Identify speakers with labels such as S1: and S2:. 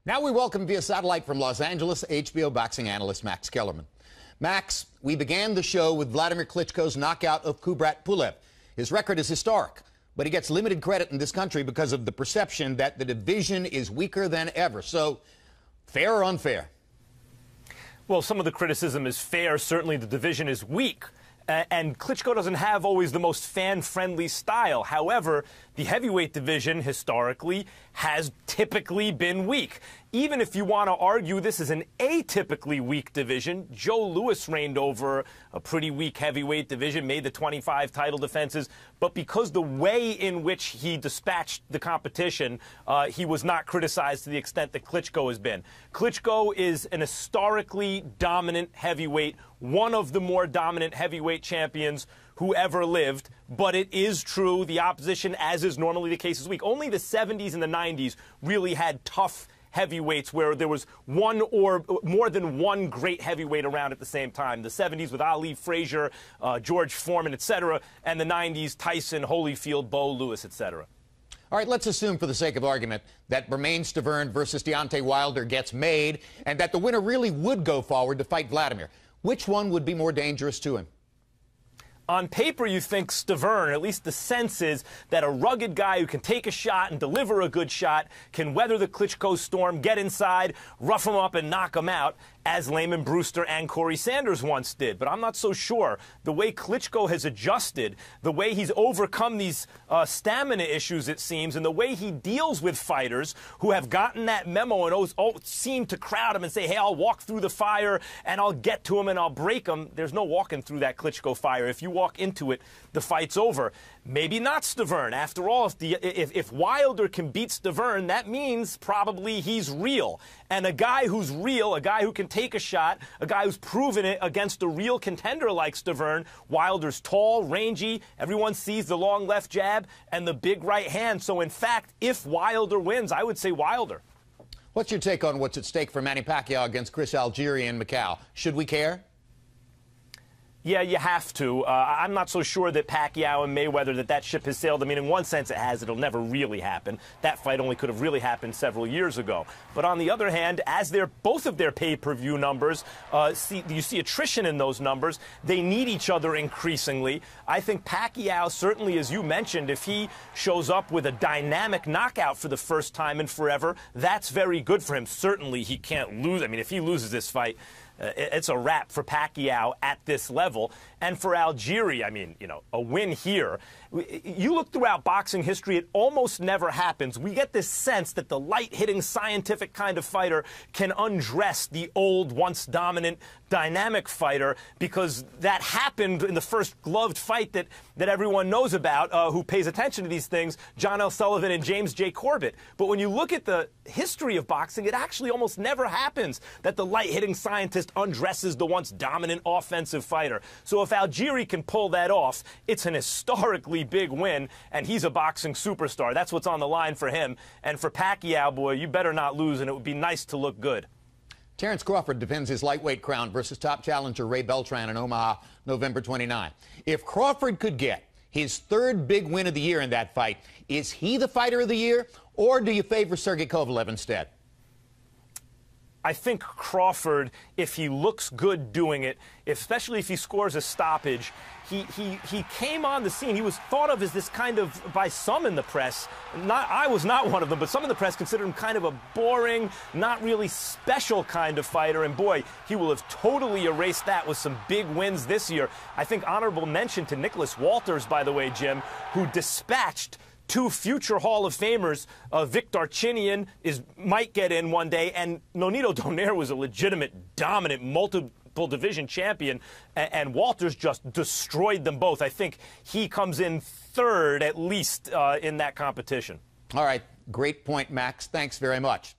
S1: Now we welcome via satellite from Los Angeles, HBO boxing analyst Max Kellerman. Max, we began the show with Vladimir Klitschko's knockout of Kubrat Pulev. His record is historic, but he gets limited credit in this country because of the perception that the division is weaker than ever. So, fair or unfair?
S2: Well, some of the criticism is fair. Certainly the division is weak. And Klitschko doesn't have always the most fan-friendly style. However, the heavyweight division, historically, has typically been weak. Even if you want to argue this is an atypically weak division, Joe Louis reigned over a pretty weak heavyweight division, made the 25 title defenses, but because the way in which he dispatched the competition, he was not criticized to the extent that Klitschko has been. Klitschko is an historically dominant heavyweight, one of the more dominant heavyweight champions who ever lived, but it is true the opposition, as is normally the case, is weak. Only the 70s and the 90s really had tough heavyweights where there was one or more than one great heavyweight around at the same time. The 70s with Ali, Frazier, George Foreman, etc., and the 90s, Tyson, Holyfield, Bo Lewis, etc.
S1: All right, let's assume for the sake of argument that Bermane Stiverne versus Deontay Wilder gets made and that the winner really would go forward to fight Vladimir. Which one would be more dangerous to him?
S2: On paper, you think Stiverne, at least the sense is that a rugged guy who can take a shot and deliver a good shot can weather the Klitschko storm, get inside, rough him up, and knock him out, as Layman Brewster and Corey Sanders once did. But I'm not so sure. The way Klitschko has adjusted, the way he's overcome these stamina issues, it seems, and the way he deals with fighters who have gotten that memo and seem to crowd him and say, hey, I'll walk through the fire and I'll get to him and I'll break him. There's no walking through that Klitschko fire. If you walk into it, the fight's over. Maybe not Stiverne. After all, if Wilder can beat Stiverne, that means probably he's real. And a guy who's real, a guy who can take a shot, a guy who's proven it against a real contender like Stiverne, Wilder's tall, rangy, everyone sees the long left jab and the big right hand. So, in fact, if Wilder wins, I would say Wilder.
S1: What's your take on what's at stake for Manny Pacquiao against Chris Algieri in Macau? Should we care?
S2: Yeah, you have to. I'm not so sure that Pacquiao and Mayweather, that ship has sailed. I mean, in one sense it has. It'll never really happen. That fight only could have really happened several years ago. But on the other hand, as both of their pay-per-view numbers, you see attrition in those numbers. They need each other increasingly. I think Pacquiao, certainly as you mentioned, if he shows up with a dynamic knockout for the first time in forever, that's very good for him. Certainly he can't lose. I mean, if he loses this fight, it's a wrap for Pacquiao at this level. And for Algieri, I mean, you know, a win here. You look throughout boxing history, it almost never happens. We get this sense that the light-hitting, scientific kind of fighter can undress the old, once dominant, dynamic fighter, because that happened in the first gloved fight that everyone knows about, who pays attention to these things, John L. Sullivan and James J. Corbett. But when you look at the history of boxing, it actually almost never happens that the light-hitting scientist undresses the once dominant offensive fighter. So if Algieri can pull that off, it's an historically big win, and he's a boxing superstar. That's what's on the line for him. And for Pacquiao, boy, you better not lose, and it would be nice to look good.
S1: Terence Crawford defends his lightweight crown versus top challenger Ray Beltran in Omaha, November 29. If Crawford could get his third big win of the year in that fight, is he the fighter of the year, or do you favor Sergey Kovalev instead?
S2: I think Crawford, if he looks good doing it, especially if he scores a stoppage, he came on the scene. He was thought of as this kind of, by some in the press, I was not one of them, but some in the press considered him kind of a boring, not really special kind of fighter. And boy, he will have totally erased that with some big wins this year. I think honorable mention to Nicholas Walters, by the way, Jim, who dispatched two future Hall of Famers. Vic Darchinyan might get in one day, and Nonito Donaire was a legitimate, dominant, multiple division champion, and Walters just destroyed them both. I think he comes in third, at least, in that competition.
S1: All right. Great point, Max. Thanks very much.